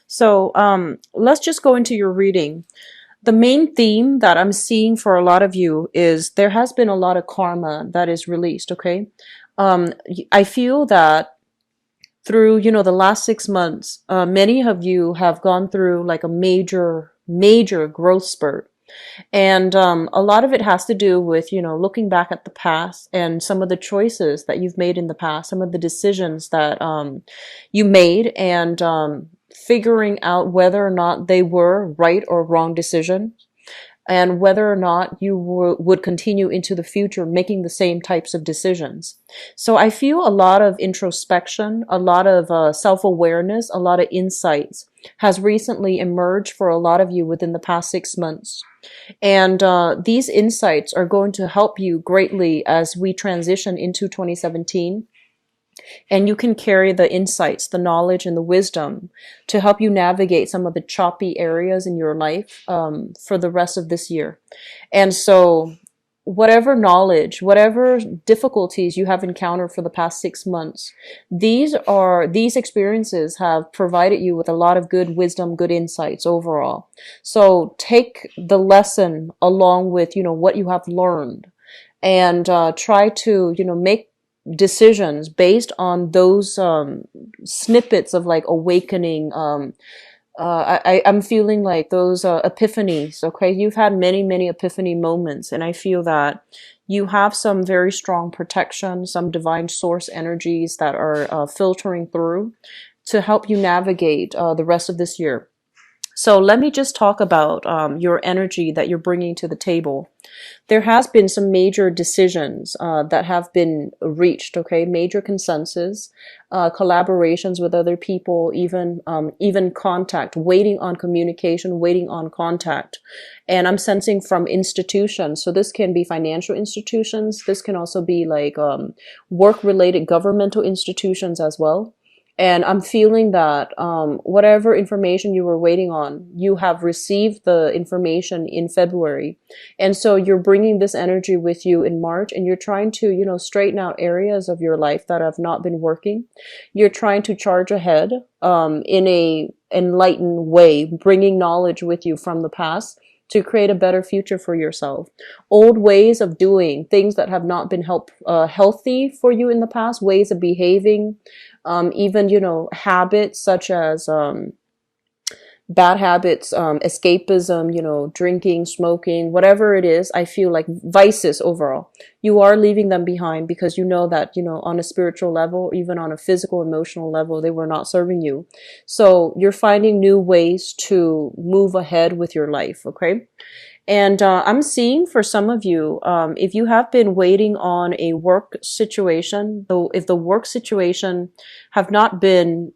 So let's just go into your reading. The main theme that I'm seeing for a lot of you is there has been a lot of karma that is released, okay? I feel that through, the last 6 months, many of you have gone through like a major growth spurt. And a lot of it has to do with, looking back at the past and some of the choices that you've made in the past, some of the decisions that you made, and figuring out whether or not they were right or wrong decision, and whether or not you would continue into the future making the same types of decisions. So I feel a lot of introspection, a lot of self-awareness, a lot of insights has recently emerged for a lot of you within the past 6 months. And these insights are going to help you greatly as we transition into 2017. And you can carry the insights, the knowledge, and the wisdom to help you navigate some of the choppy areas in your life for the rest of this year. And so whatever knowledge, whatever difficulties you have encountered for the past 6 months, these experiences have provided you with a lot of good wisdom, good insights overall. So take the lesson along with, what you have learned, and try to, make decisions based on those snippets of like awakening. I'm feeling like those epiphanies. Okay, you've had many epiphany moments, and I feel that you have some very strong protection, some divine source energies that are filtering through to help you navigate the rest of this year. So let me just talk about your energy that you're bringing to the table. There has been some major decisions that have been reached, okay? Major consensus, collaborations with other people, even contact, waiting on communication, waiting on contact. And I'm sensing from institutions. So this can be financial institutions. This can also be like work-related governmental institutions as well. And I'm feeling that whatever information you were waiting on, you have received the information in February. And so you're bringing this energy with you in March, and you're trying to, straighten out areas of your life that have not been working. You're trying to charge ahead in a enlightened way, bringing knowledge with you from the past to create a better future for yourself. Old ways of doing things that have not been healthy for you in the past, ways of behaving, even, habits such as bad habits, escapism, drinking, smoking, whatever it is. I feel like vices overall, you are leaving them behind because you know that, on a spiritual level, even on a physical, emotional level, they were not serving you. So you're finding new ways to move ahead with your life, okay? And I'm seeing for some of you, if you have been waiting on a work situation, though, if the work situation have not been,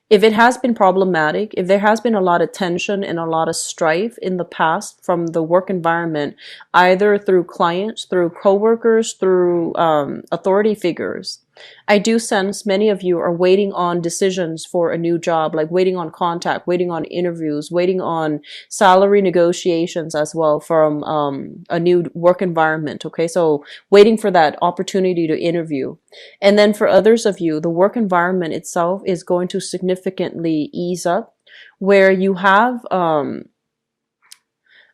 if it has been problematic, if there has been a lot of tension and a lot of strife in the past from the work environment, either through clients, through coworkers, through authority figures, I do sense many of you are waiting on decisions for a new job, like waiting on contact, waiting on interviews, waiting on salary negotiations as well from a new work environment. Okay, so waiting for that opportunity to interview. And then for others of you, the work environment itself is going to significantly ease up, where you have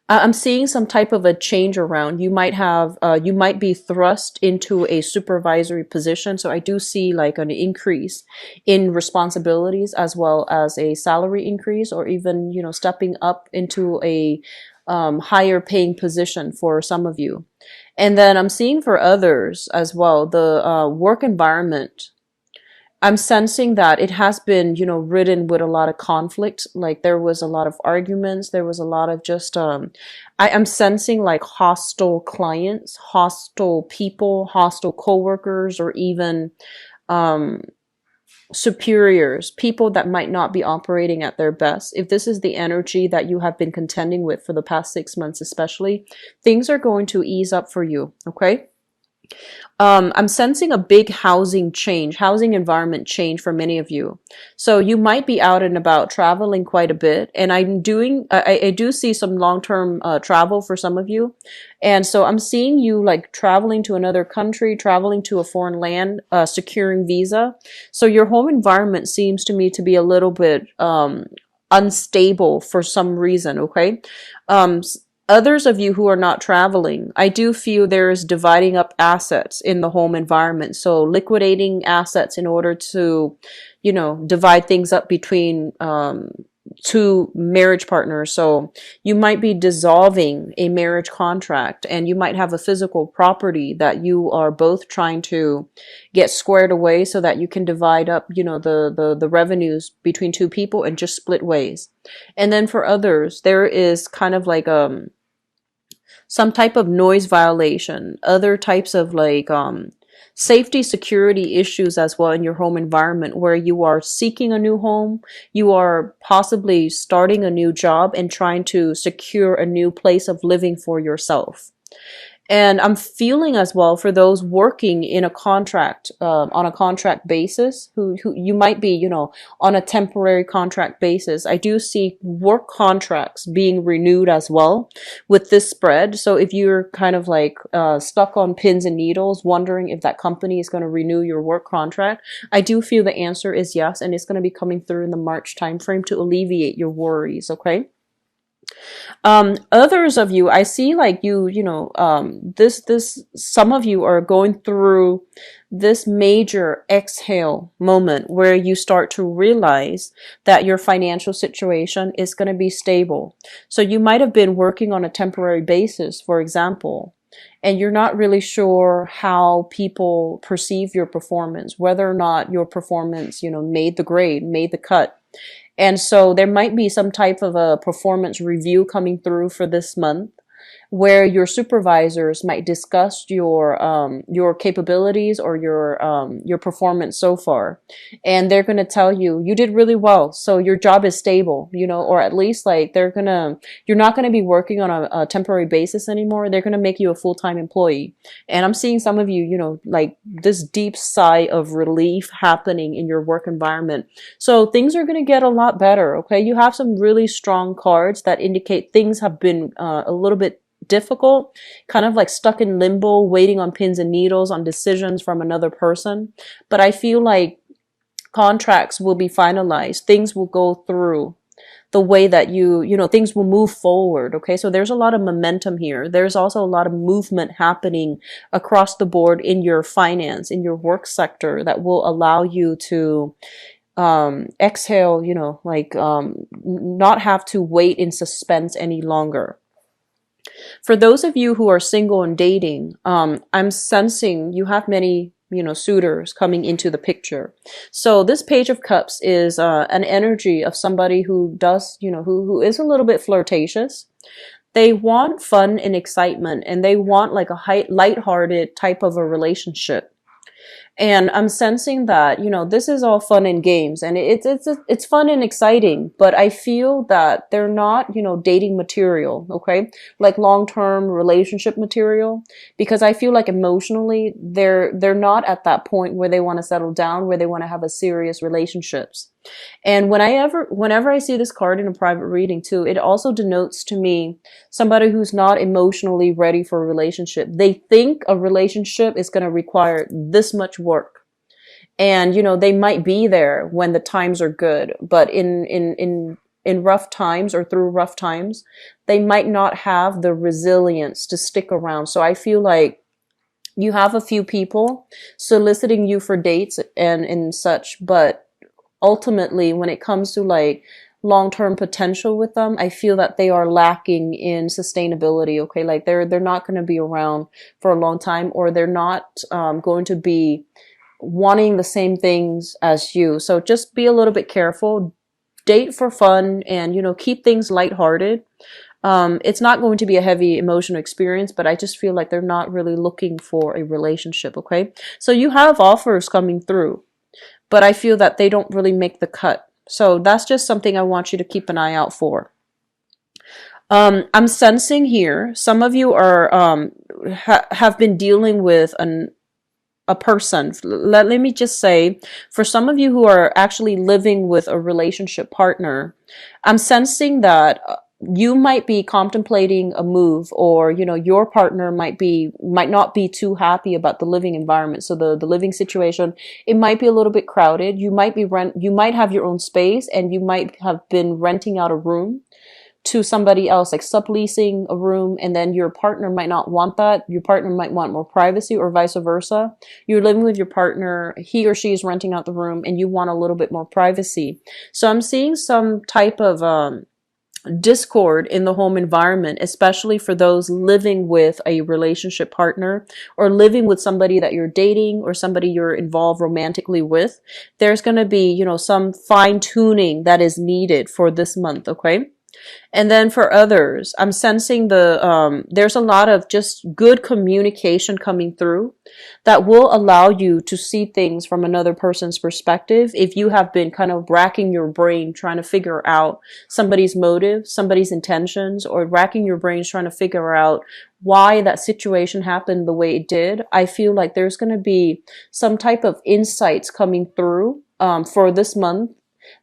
I'm seeing some type of a change around. You might be thrust into a supervisory position. So I do see like an increase in responsibilities as well as a salary increase, or even, stepping up into a higher paying position for some of you. And then I'm seeing for others as well, the work environment. I'm sensing that it has been, ridden with a lot of conflict. Like there was a lot of arguments. There was a lot of just, I'm sensing like hostile clients, hostile people, hostile coworkers, or even, superiors, people that might not be operating at their best. If this is the energy that you have been contending with for the past 6 months, especially, things are going to ease up for you. Okay. I'm sensing a big housing change, housing environment change for many of you. So you might be out and about traveling quite a bit. And I do see some long-term travel for some of you. And so I'm seeing you like traveling to another country, traveling to a foreign land, securing visa. So your home environment seems to me to be a little bit unstable for some reason, okay? Um, Others of you who are not traveling, I do feel there is dividing up assets in the home environment. So liquidating assets in order to, divide things up between two marriage partners. So you might be dissolving a marriage contract and you might have a physical property that you are both trying to get squared away so that you can divide up, the revenues between two people and just split ways. And then for others, there is kind of like some type of noise violation, other types of like safety security issues as well in your home environment where you are seeking a new home, you are possibly starting a new job and trying to secure a new place of living for yourself. And I'm feeling as well for those working in a contract, on a contract basis, who you might be, on a temporary contract basis. I do see work contracts being renewed as well with this spread. So if you're kind of like stuck on pins and needles, wondering if that company is going to renew your work contract, I do feel the answer is yes, and it's going to be coming through in the March timeframe to alleviate your worries. Okay. Others of you, I see like some of you are going through this major exhale moment where you start to realize that your financial situation is going to be stable. So you might have been working on a temporary basis, for example, and you're not really sure how people perceive your performance, whether or not your performance, made the grade, made the cut. And so there might be some type of a performance review coming through for this month where your supervisors might discuss your capabilities or your performance so far, and they're going to tell you you did really well, so your job is stable, or at least like you're not going to be working on a temporary basis anymore. They're going to make you a full-time employee. And I'm seeing some of you, like this deep sigh of relief happening in your work environment. So things are going to get a lot better. Okay, you have some really strong cards that indicate things have been a little bit difficult, kind of like stuck in limbo, waiting on pins and needles on decisions from another person. But I feel like contracts will be finalized. Things will go through the way that things will move forward. Okay. So there's a lot of momentum here. There's also a lot of movement happening across the board in your finance, in your work sector that will allow you to exhale, not have to wait in suspense any longer. For those of you who are single and dating, I'm sensing you have many, suitors coming into the picture. So this Page of Cups is an energy of somebody who does, who is a little bit flirtatious. They want fun and excitement, and they want like a lighthearted type of a relationship. And I'm sensing that, this is all fun and games, and it's fun and exciting, but I feel that they're not, dating material, okay? Like long-term relationship material, because I feel like emotionally they're not at that point where they want to settle down, where they want to have a serious relationships. And whenever I see this card in a private reading too, it also denotes to me somebody who's not emotionally ready for a relationship. They think a relationship is going to require this much work. And, they might be there when the times are good, but in rough times or through rough times, they might not have the resilience to stick around. So I feel like you have a few people soliciting you for dates and such, but ultimately when it comes to like long-term potential with them, I feel that they are lacking in sustainability. Okay, like they're not going to be around for a long time, or they're not going to be wanting the same things as you. So just be a little bit careful. Date for fun, and keep things lighthearted. It's not going to be a heavy emotional experience, but I just feel like they're not really looking for a relationship. Okay, so you have offers coming through, but I feel that they don't really make the cut. So that's just something I want you to keep an eye out for. I'm sensing here some of you are have been dealing with a person. Let me just say, for some of you who are actually living with a relationship partner, I'm sensing that you might be contemplating a move, or your partner might not be too happy about the living environment. So the living situation, it might be a little bit crowded. You might have your own space, and you might have been renting out a room to somebody else, like subleasing a room, and then your partner might not want that. Your partner might want more privacy, or vice versa. You're living with your partner, he or she is renting out the room, and you want a little bit more privacy. So I'm seeing some type of discord in the home environment, especially for those living with a relationship partner, or living with somebody that you're dating, or somebody you're involved romantically with. There's going to be, some fine tuning that is needed for this month, okay? And then for others, I'm sensing there's a lot of just good communication coming through that will allow you to see things from another person's perspective. If you have been kind of racking your brain trying to figure out somebody's motive, somebody's intentions, or racking your brains trying to figure out why that situation happened the way it did, I feel like there's going to be some type of insights coming through for this month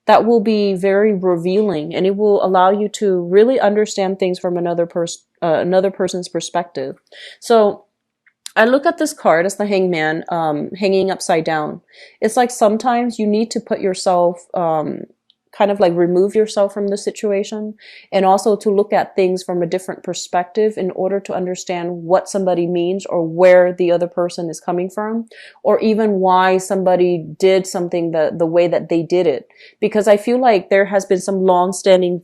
that will be very revealing, and it will allow you to really understand things from another person's perspective. So I look at this card as the Hangman, hanging upside down. It's like sometimes you need to put yourself, kind of like remove yourself from the situation, and also to look at things from a different perspective in order to understand what somebody means, or where the other person is coming from, or even why somebody did something the way that they did it. Because I feel like there has been some long-standing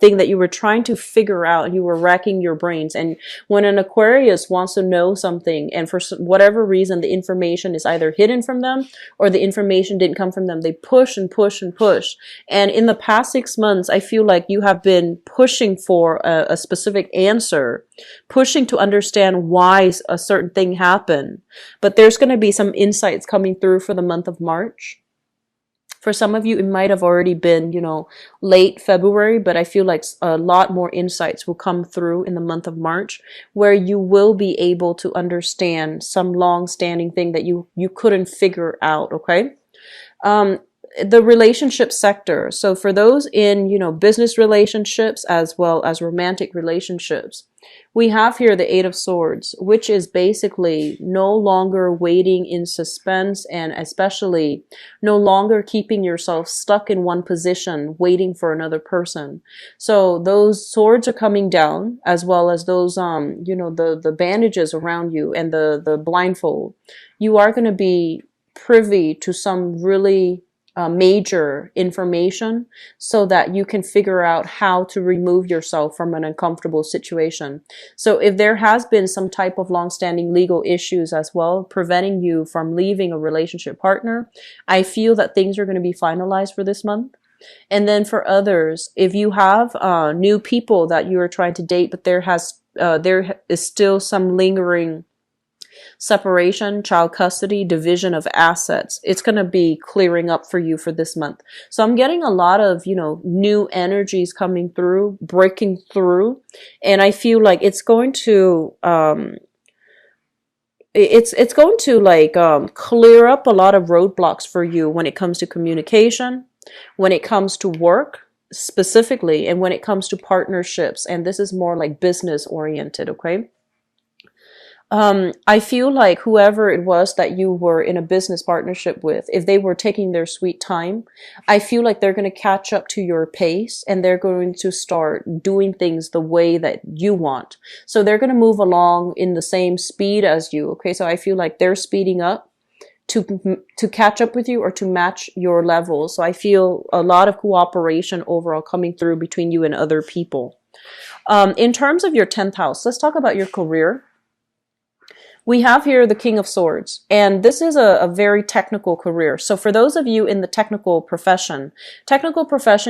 thing that you were trying to figure out. You were racking your brains. And when an Aquarius wants to know something, and for whatever reason the information is either hidden from them, or the information didn't come from them, they push and push and push. And in the past 6 months, I feel like you have been pushing for a specific answer, pushing to understand why a certain thing happened. But there's going to be some insights coming through for the month of March. For some of you, it might have already been, late February, but I feel like a lot more insights will come through in the month of March, where you will be able to understand some long-standing thing that you couldn't figure out, okay? The relationship sector. So for those in, business relationships as well as romantic relationships, we have here the Eight of Swords, which is basically no longer waiting in suspense, and especially no longer keeping yourself stuck in one position waiting for another person. So those swords are coming down, as well as those the bandages around you and the blindfold. You are going to be privy to some really major information, so that you can figure out how to remove yourself from an uncomfortable situation. So if there has been some type of long-standing legal issues as well, preventing you from leaving a relationship partner, I feel that things are going to be finalized for this month. And then for others, if you have new people that you are trying to date, but there is still some lingering separation, child custody, division of assets, it's going to be clearing up for you for this month. So I'm getting a lot of, new energies coming through, breaking through. And I feel like it's going to, it's going to like, clear up a lot of roadblocks for you when it comes to communication, when it comes to work specifically, and when it comes to partnerships. And this is more like business oriented. Okay. I feel like whoever it was that you were in a business partnership with, if they were taking their sweet time, I feel like they're going to catch up to your pace, and they're going to start doing things the way that you want. So they're going to move along in the same speed as you. Okay. So I feel like they're speeding up to catch up with you, or to match your level. So I feel a lot of cooperation overall coming through between you and other people. In terms of your 10th house, let's talk about your career. We have here the King of Swords, and this is a very technical career. So for those of you in the technical profession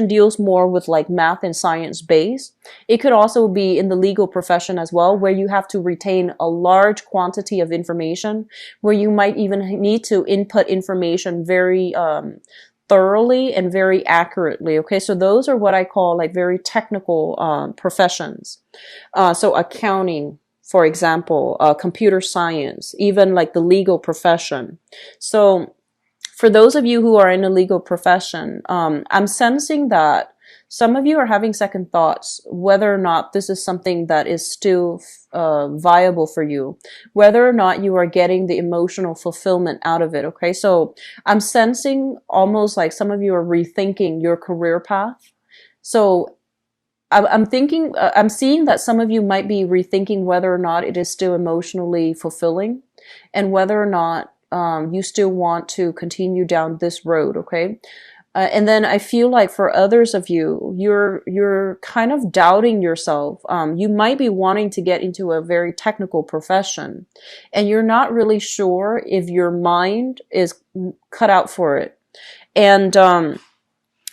deals more with like math and science base. It could also be in the legal profession as well, where you have to retain a large quantity of information, where you might even need to input information very thoroughly and very accurately. Okay, so those are what I call like very technical professions. So accounting, for example, computer science, even like the legal profession. So for those of you who are in a legal profession, I'm sensing that some of you are having second thoughts whether or not this is something that is still viable for you, whether or not you are getting the emotional fulfillment out of it. Okay, so I'm sensing almost like some of you are rethinking your career path. So I'm thinking, I'm seeing that some of you might be rethinking whether or not it is still emotionally fulfilling and whether or not you still want to continue down this road. Okay. And then I feel like for others of you, you're kind of doubting yourself. You might be wanting to get into a very technical profession, and you're not really sure if your mind is cut out for it. And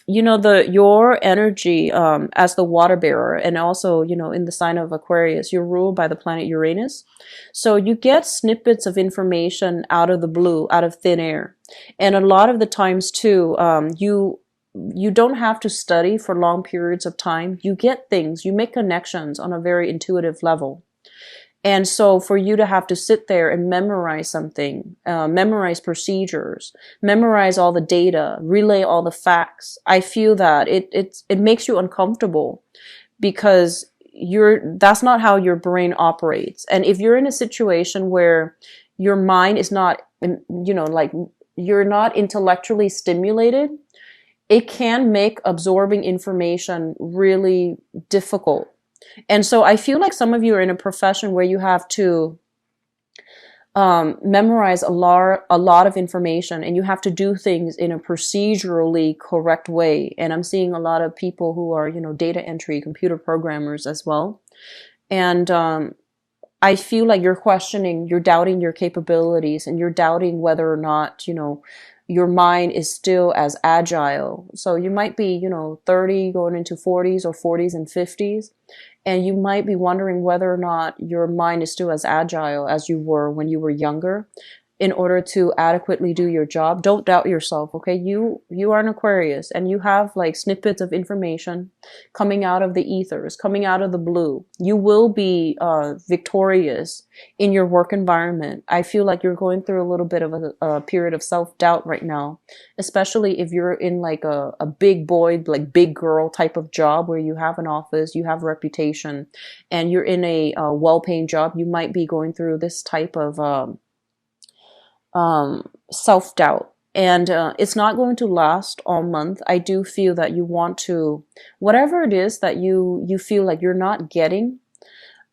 you know, your energy as the water bearer, and also, you know, in the sign of Aquarius, you're ruled by the planet Uranus. So you get snippets of information out of the blue, out of thin air. And a lot of the times too, you don't have to study for long periods of time. You get things, you make connections on a very intuitive level. And so for you to have to sit there and memorize something, memorize procedures, memorize all the data, relay all the facts, I feel that it makes you uncomfortable because that's not how your brain operates. And if you're in a situation where your mind is not, you know, like you're not intellectually stimulated, it can make absorbing information really difficult. And so I feel like some of you are in a profession where you have to memorize a lot of information, and you have to do things in a procedurally correct way. And I'm seeing a lot of people who are, you know, data entry, computer programmers as well. And I feel like you're questioning, you're doubting your capabilities, and you're doubting whether or not, you know, your mind is still as agile. So you might be, you know, 30 going into 40s or 40s and 50s. And you might be wondering whether or not your mind is still as agile as you were when you were younger in order to adequately do your job. Don't doubt yourself, okay? You are an Aquarius, and you have like snippets of information coming out of the ethers, coming out of the blue. You will be victorious in your work environment. I feel like you're going through a little bit of a period of self-doubt right now, especially if you're in like a big boy, like big girl type of job where you have an office, you have a reputation, and you're in a well-paying job. You might be going through this type of self-doubt, and it's not going to last all month. I do feel that you want to, whatever it is that you feel like you're not getting,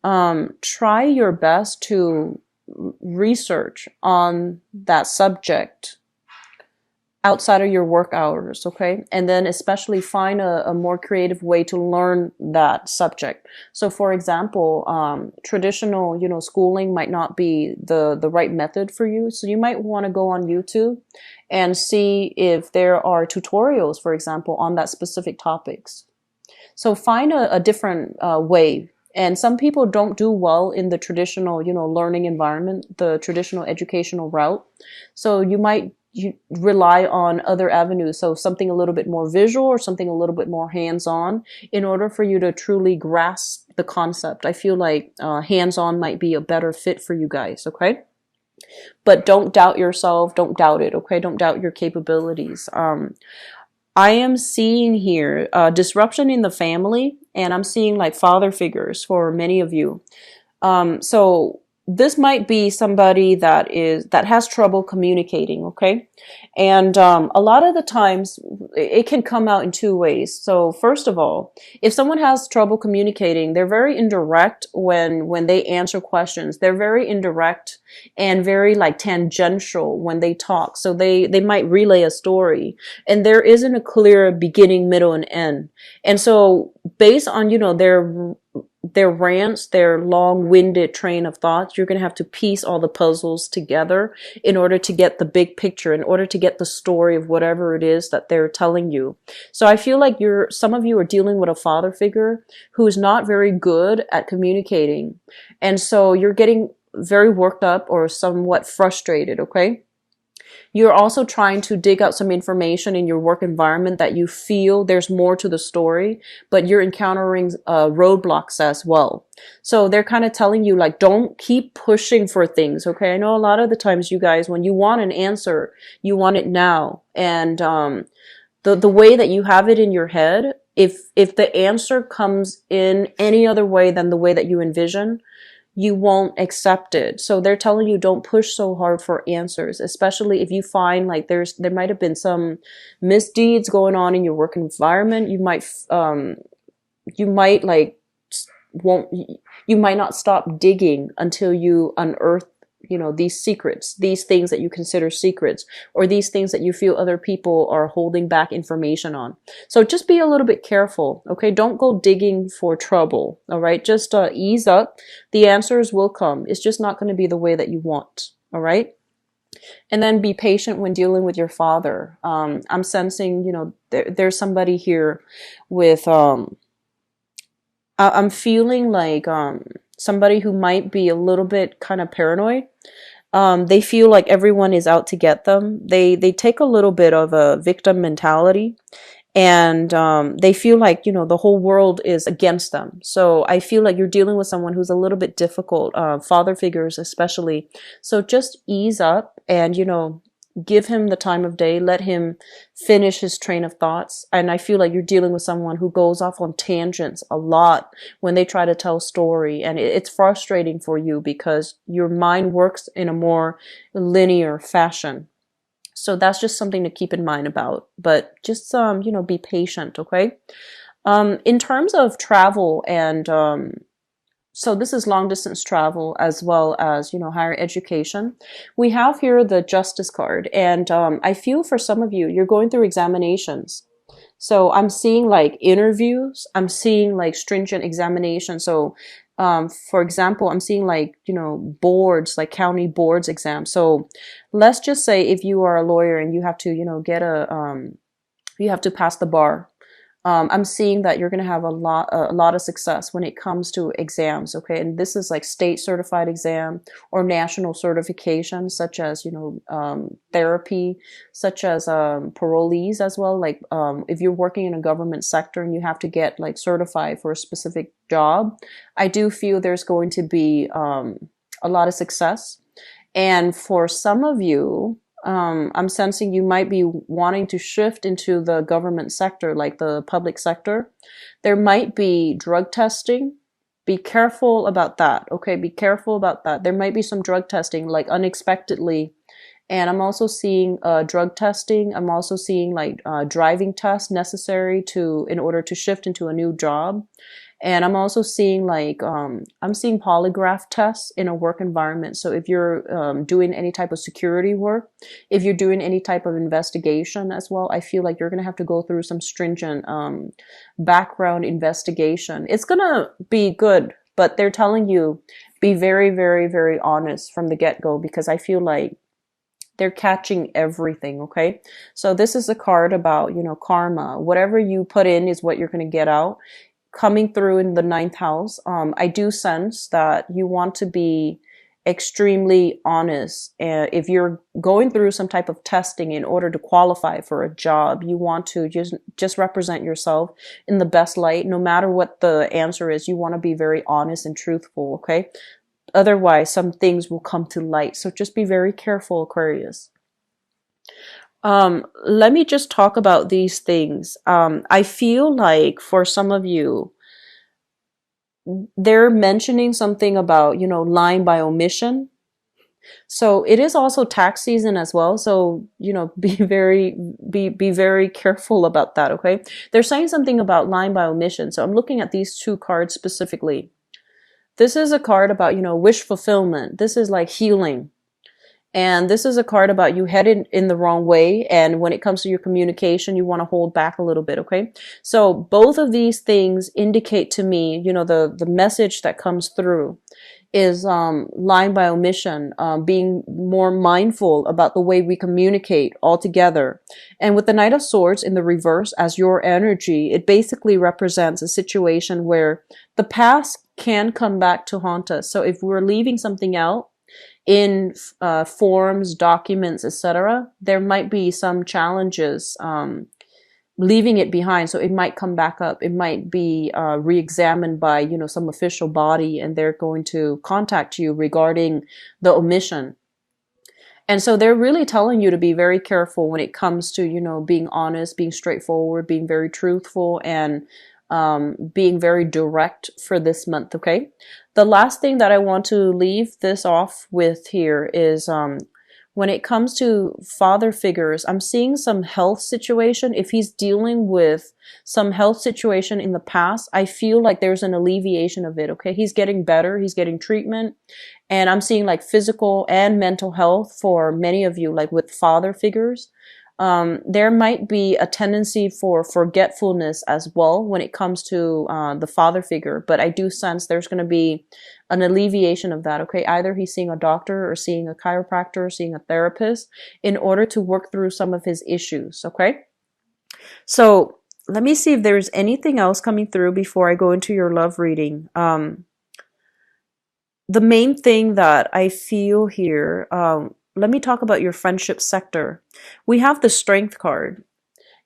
try your best to research on that subject outside of your work hours, okay? And then especially find a more creative way to learn that subject. So for example, traditional, you know, schooling might not be the right method for you. So you might want to go on YouTube and see if there are tutorials, for example, on that specific topics. So find a different way. And some people don't do well in the traditional, you know, learning environment, the traditional educational route. So you rely on other avenues, so something a little bit more visual or something a little bit more hands-on in order for you to truly grasp the concept. I feel like hands-on might be a better fit for you guys, okay? But don't doubt yourself, don't doubt it, okay? Don't doubt your capabilities. I am seeing here disruption in the family, and I'm seeing like father figures for many of you. So this might be somebody that has trouble communicating, okay? And a lot of the times it can come out in two ways. So first of all, if someone has trouble communicating, they're very indirect when they answer questions. They're very indirect and very like tangential when they talk. So they might relay a story, and there isn't a clear beginning, middle, and end. And so based on, you know, their rants, their long-winded train of thoughts, you're going to have to piece all the puzzles together in order to get the big picture, in order to get the story of whatever it is that they're telling you. So I feel like some of you are dealing with a father figure who's not very good at communicating. And so you're getting very worked up or somewhat frustrated, okay? You're also trying to dig out some information in your work environment that you feel there's more to the story, but you're encountering roadblocks as well. So they're kind of telling you, like, don't keep pushing for things. Okay. I know a lot of the times, you guys, when you want an answer, you want it now. And the way that you have it in your head, if the answer comes in any other way than the way that you envision, you won't accept it. So they're telling you, don't push so hard for answers, especially if you find like there might have been some misdeeds going on in your work environment. You might like won't you might not stop digging until you unearth, these secrets, these things that you consider secrets, or these things that you feel other people are holding back information on. So just be a little bit careful, okay? Don't go digging for trouble, all right? Just ease up. The answers will come. It's just not going to be the way that you want, all right? And then be patient when dealing with your father. I'm sensing, there's somebody here with, I'm feeling like somebody who might be a little bit kind of paranoid. They feel like everyone is out to get them. They take a little bit of a victim mentality, and they feel like, the whole world is against them. So I feel like you're dealing with someone who's a little bit difficult, father figures especially. So just ease up and, give him the time of day, let him finish his train of thoughts. And I feel like you're dealing with someone who goes off on tangents a lot when they try to tell a story. And it's frustrating for you because your mind works in a more linear fashion. So that's just something to keep in mind about, but just, be patient. Okay. In terms of travel and, so this is long distance travel as well as, higher education. We have here the Justice card. And I feel for some of you, you're going through examinations. So I'm seeing like interviews. I'm seeing like stringent examinations. So for example, I'm seeing like, boards, like county boards exams. So let's just say if you are a lawyer and you have to, you have to pass the bar. I'm seeing that you're going to have a lot of success when it comes to exams. Okay. And this is like state certified exam or national certification, such as, therapy, such as, parolees as well. Like, if you're working in a government sector and you have to get like certified for a specific job, I do feel there's going to be, a lot of success. And for some of you, I'm sensing you might be wanting to shift into the government sector, like the public sector. There might be drug testing. Be careful about that. Okay, be careful about that. There might be some drug testing, like unexpectedly. And I'm also seeing drug testing. I'm also seeing like driving tests necessary in order to shift into a new job. And I'm also seeing like, I'm seeing polygraph tests in a work environment. So if you're doing any type of security work, if you're doing any type of investigation as well, I feel like you're going to have to go through some stringent background investigation. It's going to be good, but they're telling you be very, very, very honest from the get-go, because I feel like they're catching everything. Okay. So this is a card about, karma. Whatever you put in is what you're going to get out. Coming through in the 9th house, I do sense that you want to be extremely honest. If you're going through some type of testing in order to qualify for a job, you want to just represent yourself in the best light. No matter what the answer is, you want to be very honest and truthful, okay? Otherwise, some things will come to light. So just be very careful, Aquarius. Let me just talk about these things. I feel like for some of you, they're mentioning something about, lying by omission. So it is also tax season as well. So, be very careful about that. Okay. They're saying something about lying by omission. So I'm looking at these two cards specifically. This is a card about, wish fulfillment. This is like healing. And this is a card about you headed in the wrong way. And when it comes to your communication, you want to hold back a little bit. Okay. So both of these things indicate to me, the message that comes through is, lying by omission, being more mindful about the way we communicate altogether. And with the Knight of Swords in the reverse as your energy, it basically represents a situation where the past can come back to haunt us. So if we're leaving something out, in forms, documents, etc., there might be some challenges leaving it behind. So it might come back up. It might be re-examined by, some official body, and they're going to contact you regarding the omission. And so they're really telling you to be very careful when it comes to, being honest, being straightforward, being very truthful, and being very direct for this month, okay? The last thing that I want to leave this off with here is when it comes to father figures, I'm seeing some health situation. If he's dealing with some health situation in the past, I feel like there's an alleviation of it, okay? He's getting better. He's getting treatment. And I'm seeing like physical and mental health for many of you, like with father figures. There might be a tendency for forgetfulness as well when it comes to the father figure, but I do sense there's going to be an alleviation of that, okay? Either he's seeing a doctor or seeing a chiropractor or seeing a therapist in order to work through some of his issues, okay? So let me see if there's anything else coming through before I go into your love reading. The main thing that I feel here, let me talk about your friendship sector. We have the Strength card.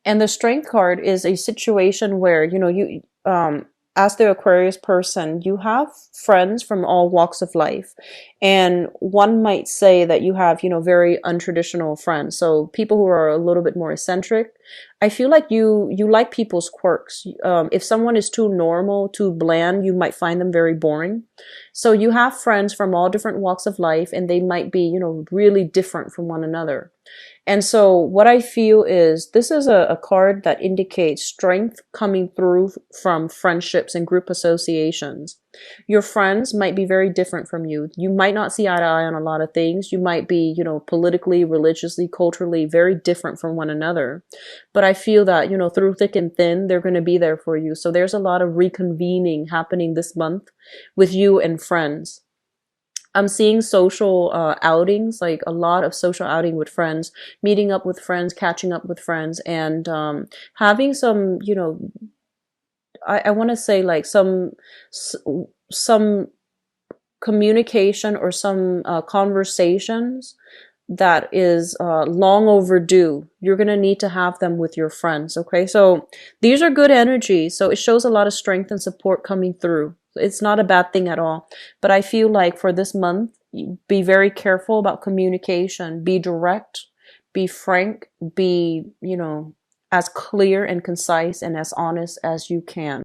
And the Strength card is a situation where, you as the Aquarius person, you have friends from all walks of life. And one might say that you have, very untraditional friends. So people who are a little bit more eccentric. I feel like you like people's quirks. If someone is too normal, too bland, you might find them very boring. So you have friends from all different walks of life, and they might be, really different from one another. And so what I feel is this is a card that indicates strength coming through from friendships and group associations. Your friends might be very different from you. You might not see eye to eye on a lot of things. You might be, politically, religiously, culturally very different from one another. But I feel that, through thick and thin, they're going to be there for you. So there's a lot of reconvening happening this month with you and friends. I'm seeing social outings, like a lot of social outing with friends, meeting up with friends, catching up with friends, and having some, I want to say like some communication or some conversations that is long overdue. You're going to need to have them with your friends, okay? So these are good energies. So it shows a lot of strength and support coming through. It's not a bad thing at all. But I feel like for this month, be very careful about communication. Be direct, be frank, be, as clear and concise and as honest as you can.